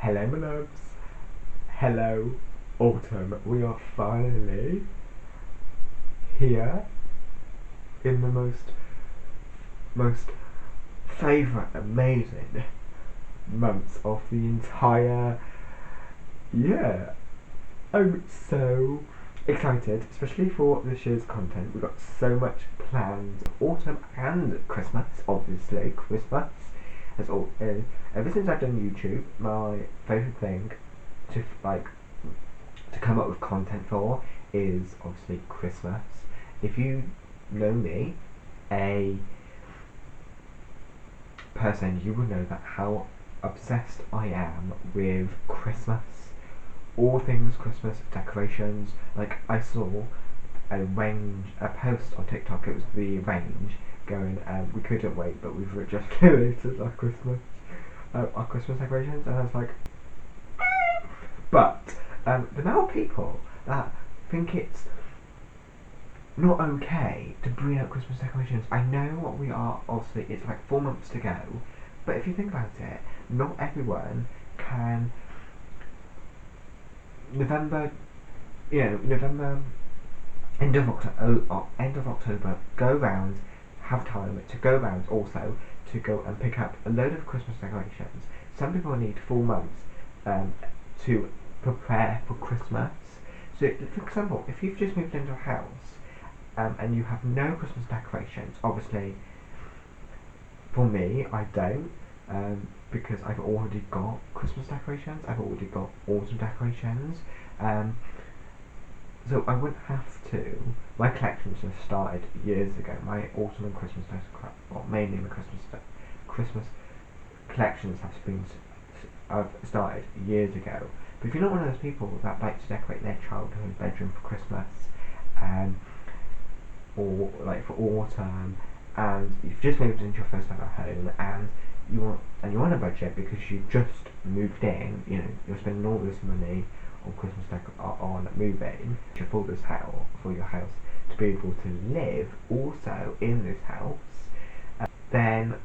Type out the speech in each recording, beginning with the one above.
Hello my loves, hello autumn, we are finally here in the most favourite, amazing months of the entire year. I'm so excited, especially for this year's content. We've got so much planned, autumn and Christmas, obviously Christmas. As all, ever since I've done YouTube, my favourite thing to come up with content for is obviously Christmas. If you know me, a person, you will know that how obsessed I am with Christmas. All things Christmas decorations. Like I saw a post on TikTok. It was the range going. We couldn't wait, but we've just released our Christmas decorations, and I was like, but the amount of people that think it's not okay to bring out Christmas decorations. I know what we are. Obviously, it's like 4 months to go, but if you think about it, not everyone can. November, end of October, go round, have time to go round also to go and pick up a load of Christmas decorations. Some people need 4 months to prepare for Christmas. So, for example, if you've just moved into a house and you have no Christmas decorations, obviously, for me, I don't. Because I've already got Christmas decorations, I've already got autumn decorations, so I wouldn't have to. My collections have started years ago. My autumn and Christmas mainly the Christmas collections have started years ago. But if you're not one of those people that like to decorate their childhood bedroom for Christmas, or like for autumn, and you've just moved into your first ever home, and you're on a budget because you've just moved in, you're spending all this money on Christmas on moving for this house, for your house to be able to live also in this house, then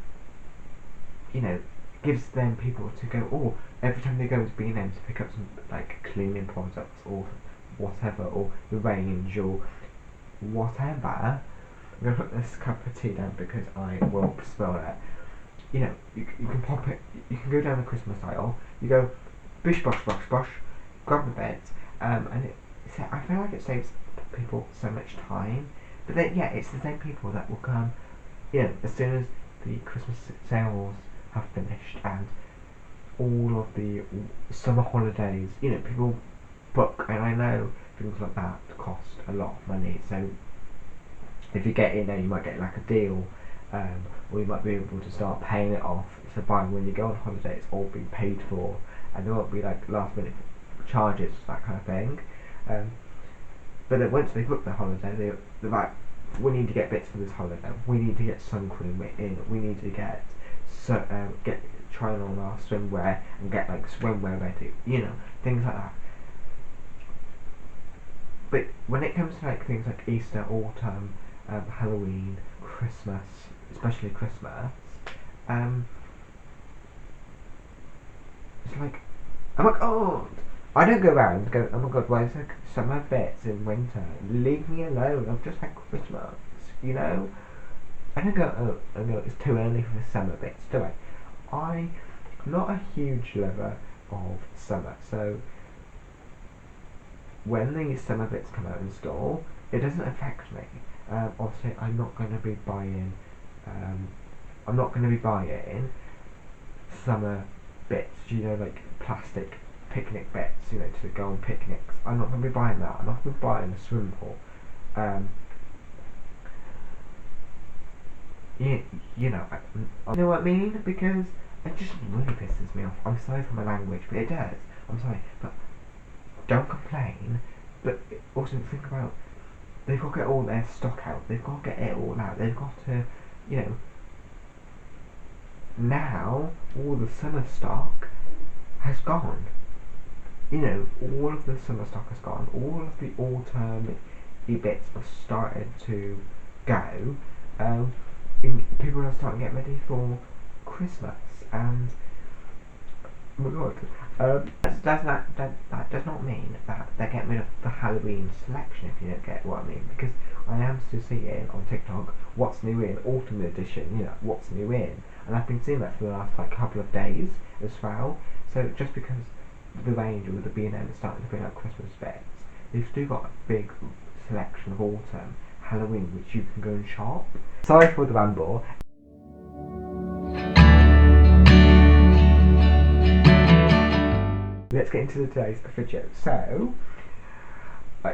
gives them people to go, every time they go into B&M to pick up some like cleaning products or whatever, or the range or whatever. I'm gonna put this cup of tea down because I will smell it. You can pop it. You can go down the Christmas aisle. You go, bish bosh bosh bosh, grab the bits, and I feel like it saves people so much time. But then, it's the same people that will come, as soon as the Christmas sales have finished and all of the summer holidays. People book, and I know things like that cost a lot of money. So if you get in there, you might get like a deal. Or you might be able to start paying it off. So by when you go on holiday, it's all been paid for, and there won't be like last minute charges, that kind of thing. But then once they book the holiday, they're like, we need to get bits for this holiday. We need to get sun cream in. We need to get trying on our swimwear and get like swimwear ready. Things like that. But when it comes to like things like Easter, autumn, Halloween, Christmas, especially Christmas, it's like, oh my god, I don't go around going, oh my god, why is there summer bits in winter? Leave me alone, I've just had Christmas, I don't go, it's too early for the summer bits, do I? I'm not a huge lover of summer, so when these summer bits come out in store, it doesn't affect me. Obviously, I'm not going to be buying summer bits, like plastic picnic bits, to go on picnics. I'm not going to be buying that. I'm not going to be buying a swimming pool. You know what I mean? Because it just really pisses me off. I'm sorry for my language, but it does. I'm sorry, but don't complain. But also think about, they've got to get all their stock out. They've got to get it all out. They've got to, now all the summer stock has gone. All of the summer stock has gone. All of the autumn bits have started to go. People are starting to get ready for Christmas, and Oh my god. That does not mean that they're getting rid of the Halloween selection, if you don't get what I mean, because I am still seeing on TikTok what's new in autumn edition, what's new in, and I've been seeing that for the last couple of days as well. So just because the range or the B&M is starting to bring out Christmas bits, they've still got a big selection of autumn, Halloween, which you can go and shop. Sorry for the ramble. Let's get into today's video. So,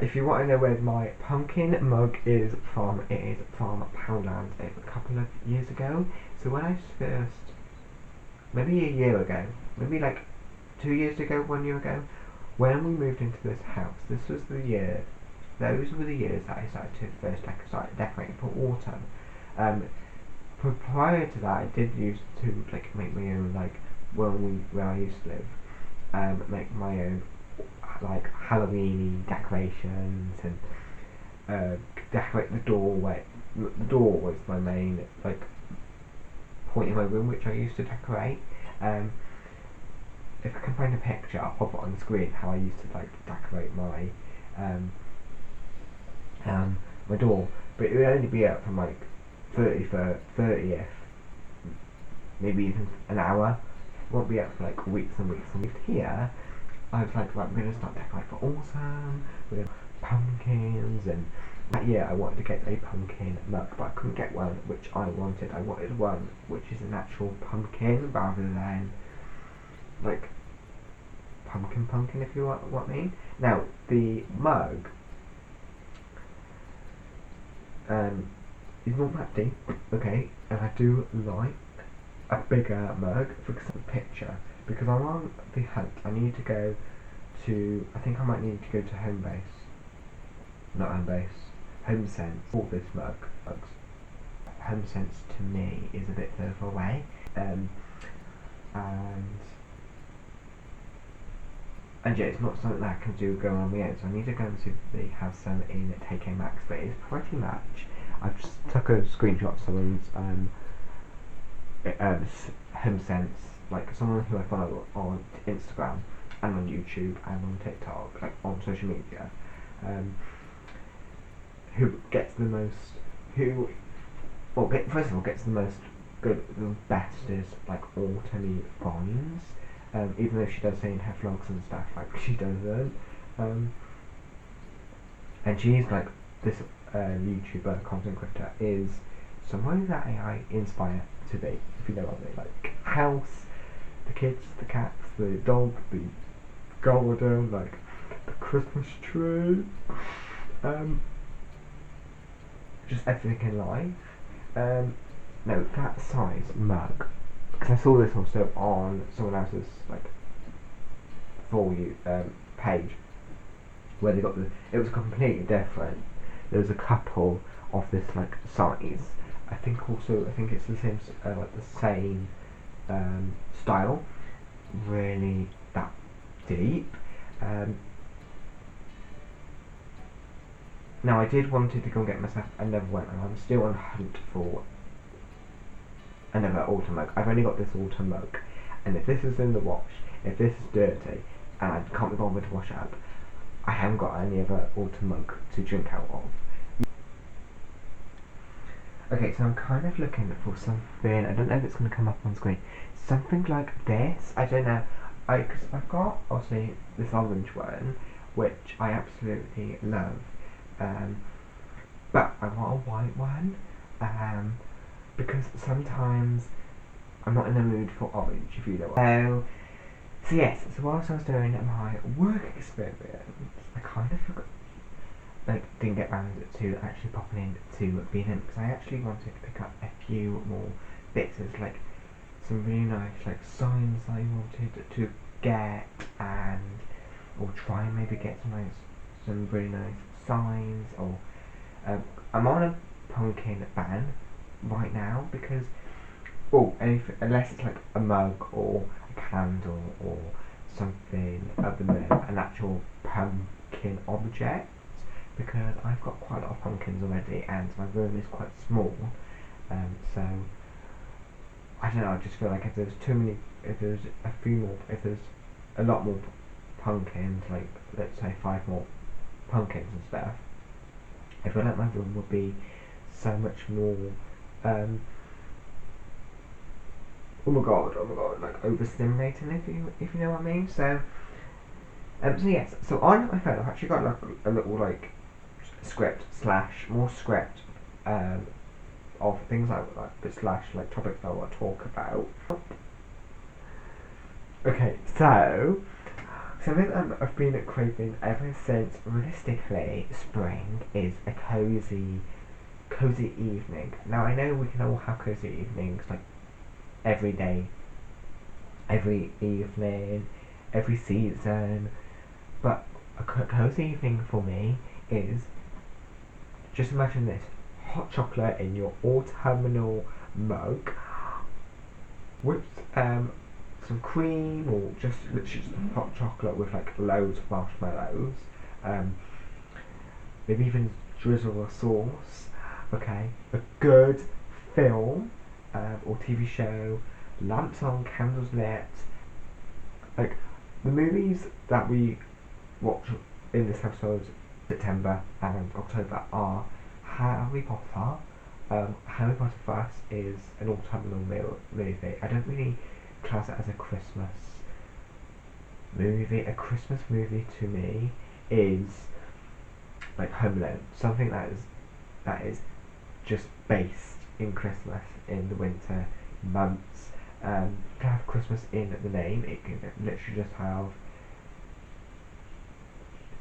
if you want to know where my pumpkin mug is from, it is from Poundland a couple of years ago. So when I first, maybe a year ago, maybe like 2 years ago, 1 year ago, when we moved into this house, this was the year, those were the years that I started to first start decorating for autumn. Prior to that, I did used to make my own, where I used to live. Make my own Halloween decorations and decorate the doorway. The door was my main point in my room which I used to decorate. If I can find a picture, I'll pop it on the screen how I used to decorate my my door. But it would only be up from 30th, maybe even an hour. Won't be up for weeks and weeks and weeks. Here, I was right, we're going to start decorating for autumn, we're going to pumpkins, and that year I wanted to get a pumpkin mug, but I couldn't get one which I wanted. I wanted one which is an actual pumpkin rather than pumpkin, if you want what I mean. Now, the mug is not that deep, okay, and I do like a bigger mug for the picture, because I'm on the hunt. I need to go to, I think I might need to go to HomeSense for this mug. HomeSense to me is a bit further away, and yeah, it's not something that I can do going on my own, so I need to go and see if they have some in TK Maxx, but it's pretty much, I've just took a screenshot of someone's HomeSense, someone who I follow on Instagram and on YouTube and on TikTok, on social media, who gets the most, first of all gets the most good, the bestest autumny finds, even though she does say in her vlogs and stuff she doesn't, and she's this YouTuber, content creator, is someone that I inspire to be, if you know what I mean. House, the kids, the cats, the dog, the garden, the Christmas tree, just everything in life. No, that size mug, because I saw this also on someone else's for you page, where they got it was completely different. There was a couple of this size. I think it's the same the same style, really that deep. Now I did wanted to go and get myself another one, and I'm still on hunt for another autumn mug. I've only got this autumn mug, and if this is in the wash, if this is dirty and I can't be bothered to wash it up, I haven't got any other autumn mug to drink out of. Okay, so I'm kind of looking for something, I don't know if it's going to come up on screen, something like this, I don't know, because I've got, obviously, this orange one, which I absolutely love, but I want a white one, because sometimes I'm not in the mood for orange, if you know what I mean. So yes, so whilst I was doing my work experience, I kind of forgot, didn't get round to actually popping in to B&M, because I actually wanted to pick up a few more bits. There's some really nice signs I wanted to get, or try and maybe get some really nice signs, or I'm on a pumpkin ban right now, because unless it's a mug or a candle or something other than an actual pumpkin object, because I've got quite a lot of pumpkins already and my room is quite small, so I don't know, I just feel like if there's a lot more pumpkins, like let's say 5 more pumpkins and stuff, I feel like my room would be so much more, oh my god, like overstimulating, if you know what I mean. So yes, so on my phone I've actually got like a little like script slash more script of things like topics I want to talk about. Okay, so something I've been craving ever since realistically spring is a cozy evening. Now I know we can all have cozy evenings like every day, every evening, every season, but a cozy evening for me is, just imagine this: hot chocolate in your autumnal mug, whipped some cream, or just literally just hot chocolate with like loads of marshmallows, um, maybe even drizzle a sauce. Okay, a good film or TV show, lamps on, candles lit. Like the movies that we watch in this episode, September and October, are Harry Potter. Harry Potter for us is an autumnal movie. I don't really class it as a Christmas movie. A Christmas movie to me is like Home Alone, something that is just based in Christmas in the winter months. To have Christmas in the name, it can literally just have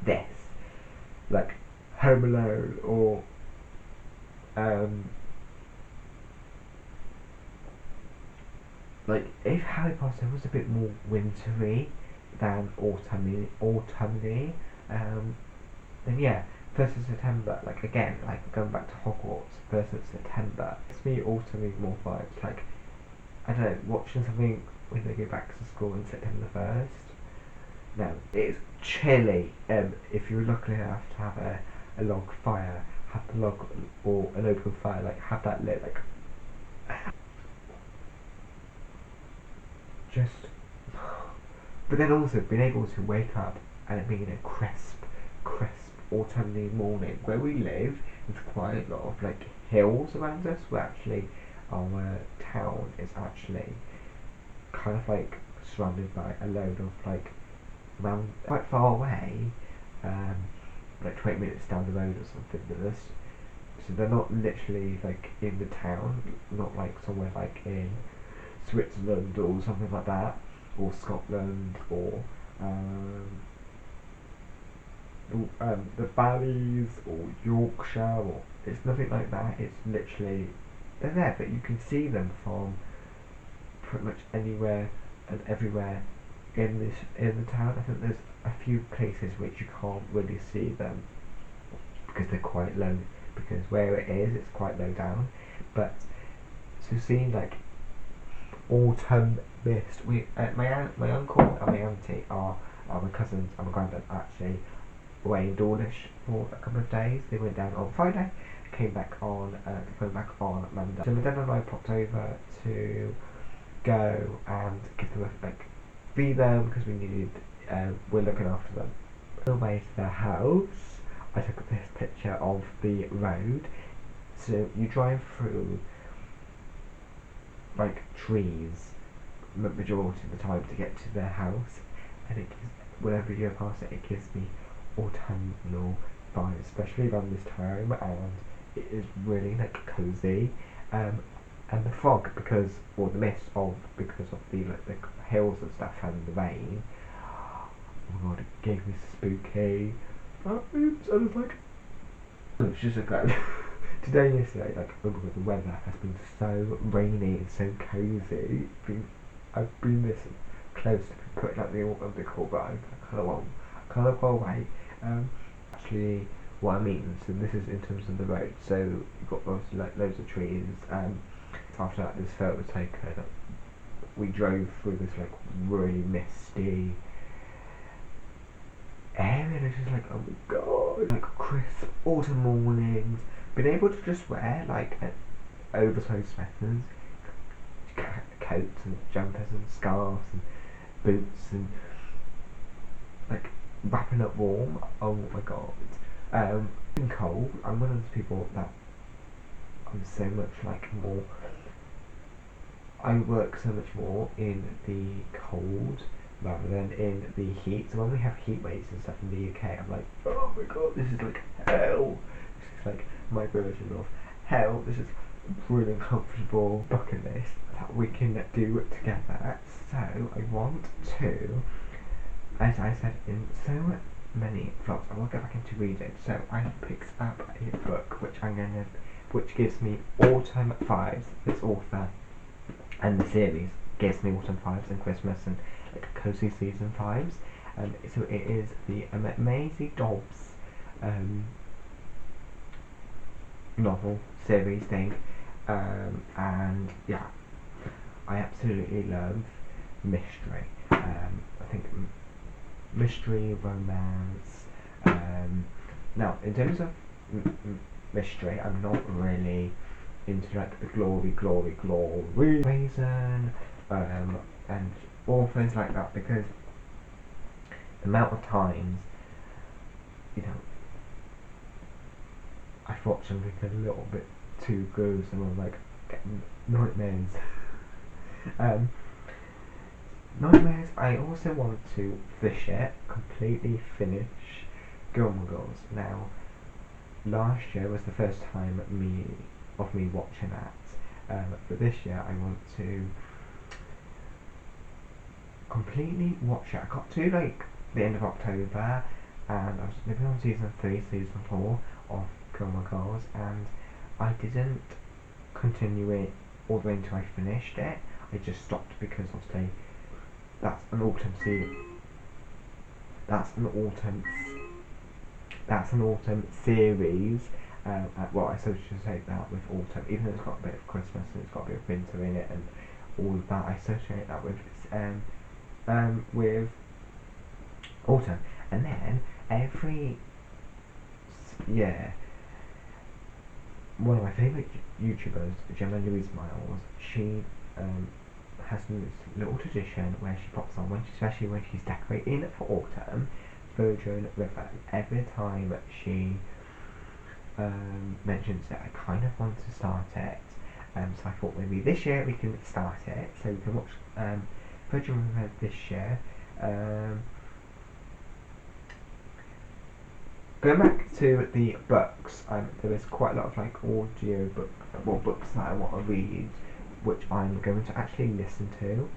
this, like Home Alone, or like if Harry Potter was a bit more wintry than autumny, then yeah, 1st of September, like again, like going back to Hogwarts, 1st of September, it's me autumny more vibes, like, I don't know, watching something when they go back to school on September 1st. No, it's chilly. If you're lucky enough to have a log fire, have the log or an open fire, like have that lit, like just. But then also being able to wake up and it being a crisp autumnal morning. Where we live, there's quite a lot of like hills around us. Where actually our town is actually kind of like surrounded by a load of like around quite far away, like 20 minutes down the road or something. So they're not literally like in the town, not like somewhere like in Switzerland or something like that, or Scotland, or the valleys, or Yorkshire, or it's nothing like that. It's literally, they're there, but you can see them from pretty much anywhere and everywhere in the town. I think there's a few places which you can't really see them because they're quite low, because where it is, it's quite low down. But so seeing like autumn mist, my uncle and my auntie are my cousins and my granddad actually away in Dawlish for a couple of days. They went down on Friday, came back on Monday. So my dad and I popped over to go and give them feed them, because we needed, we're looking after them. On the way to their house, I took this picture of the road. So you drive through like trees majority of the time to get to their house, and whenever you go past it, it gives me autumnal vibes, especially around this time, and it is really like cozy. And the fog, or the mist because of the hills and stuff and the rain. Oh my god, it gave me spooky vibes. I was like, it's just like today and yesterday, like, oh my god, the weather has been so rainy and so cozy. I've been this close to putting up the autumn decor, but I kind of want to wait. Actually, what I mean, so this is in terms of the road. So you've got loads of trees. After that, this photo was taken. We drove through this like really misty area, and it's just like, oh my god, like crisp autumn mornings. Being able to just wear like oversized sweaters coats and jumpers and scarves and boots and like wrapping up warm. Oh my god. In cold, I'm one of those people that I'm so much like more. I work so much more in the cold rather than in the heat. So when we have heat waves and stuff in the UK, I'm like, oh my god, this is like hell. This is like my version of hell. This is really uncomfortable bucket list that we can do together. So I want to, as I said in so many vlogs, I will go back into reading. So I picked up a book which gives me autumn vibes. This author and the series gives me autumn vibes and Christmas and like cozy season vibes. So it is the Maisie Dobbs novel series thing, and yeah, I absolutely love mystery. I think mystery, romance. Now, in terms of mystery, I'm not really into like the glory reason, and all things like that, because the amount of times, you know, I thought something a little bit too gruesome, I'm like getting nightmares. Nightmares. I also want to completely finish Gilmore Girls. Now, last year was the first time me watching that, but this year I want to completely watch it. I got to like the end of October, and I was living on season 3, season 4 of Gilmore Girls, and I didn't continue it all the way until I finished it. I just stopped because obviously that's an autumn series. That's an autumn series. Well, I associate that with autumn, even though it's got a bit of Christmas and it's got a bit of winter in it and all of that. I associate that with autumn, and then every year, one of my favourite YouTubers, Gemma Louise Miles, she has this little tradition where she pops on, especially when she's decorating for autumn, Virgin River. Every time she mentions it, I kind of want to start it. So I thought maybe this year we can start it, so we can watch Virgin River this year. Going back to the books, there is quite a lot of like audio books that I want to read, which I'm going to actually listen to.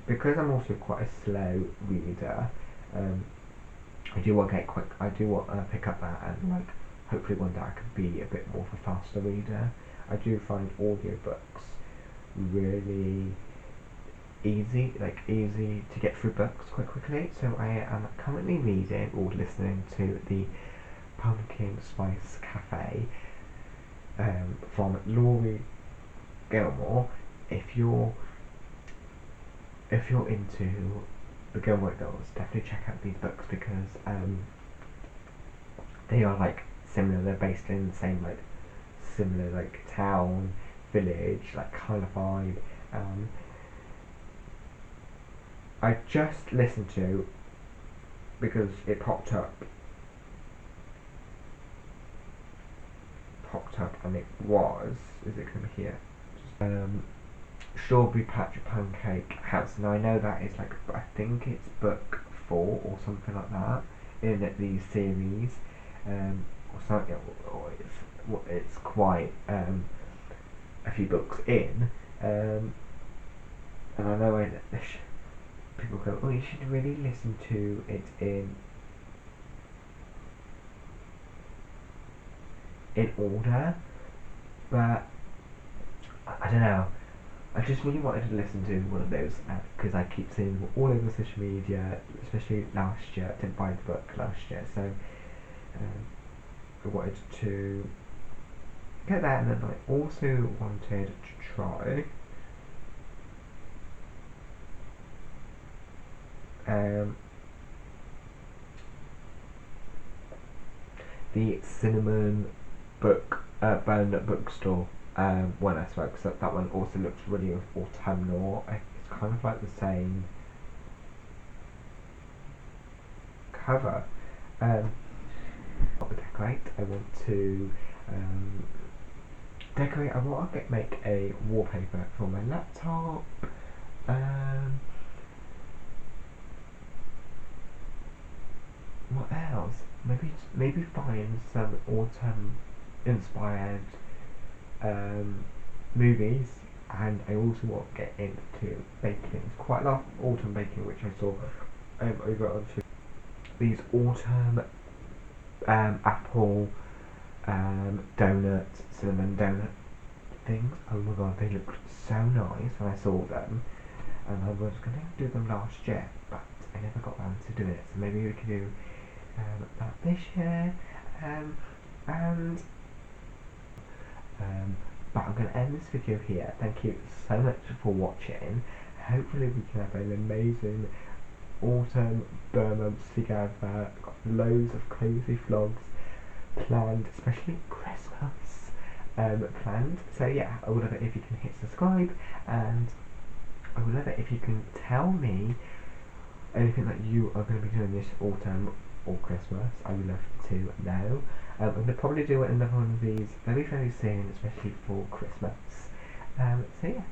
Because I'm also quite a slow reader, I do want to get quick. I do want to pick up that, and like hopefully one day I could be a bit more of a faster reader. I do find audiobooks really easy to get through books quite quickly. So I am currently reading or listening to the Pumpkin Spice Cafe from Laurie Gilmore. If you're into the Gilmore Girls, definitely check out these books, because they are like similar. They're based in the same like similar like town, village, like kind of vibe. I just listened to, because it popped up, and it was, is it going to be here? Strawberry Patch Pancake House. Now I know that is like, I think it's book 4 or something like that in the series, or something, or it's quite a few books in, and I know people go, oh, you should really listen to it in order, but I don't know. I just really wanted to listen to one of those, because I keep seeing them all over social media, especially last year. I didn't buy the book last year, so I wanted to get that, and then I also wanted to try the Cinnamon Bound Bookstore. when I spoke, so that one also looks really autumnal. It's kind of like the same cover. To decorate, I want to decorate. I want to make a wallpaper for my laptop. What else? Maybe find some autumn inspired movies, and I also want to get into baking. There's quite a lot of autumn baking which I saw over on these autumn apple donuts, cinnamon donut things. Oh my god, they looked so nice when I saw them, and I was going to do them last year, but I never got around to doing it. So maybe we could do that this year, and but I'm going to end this video here. Thank you so much for watching. Hopefully we can have an amazing autumn months together. Got loads of cosy vlogs planned, especially Christmas planned. So yeah, I would love it if you can hit subscribe, and I would love it if you can tell me anything that you are going to be doing this autumn or Christmas. I would love to know. I'm going to probably do another one of these very soon, especially for Christmas. So yeah,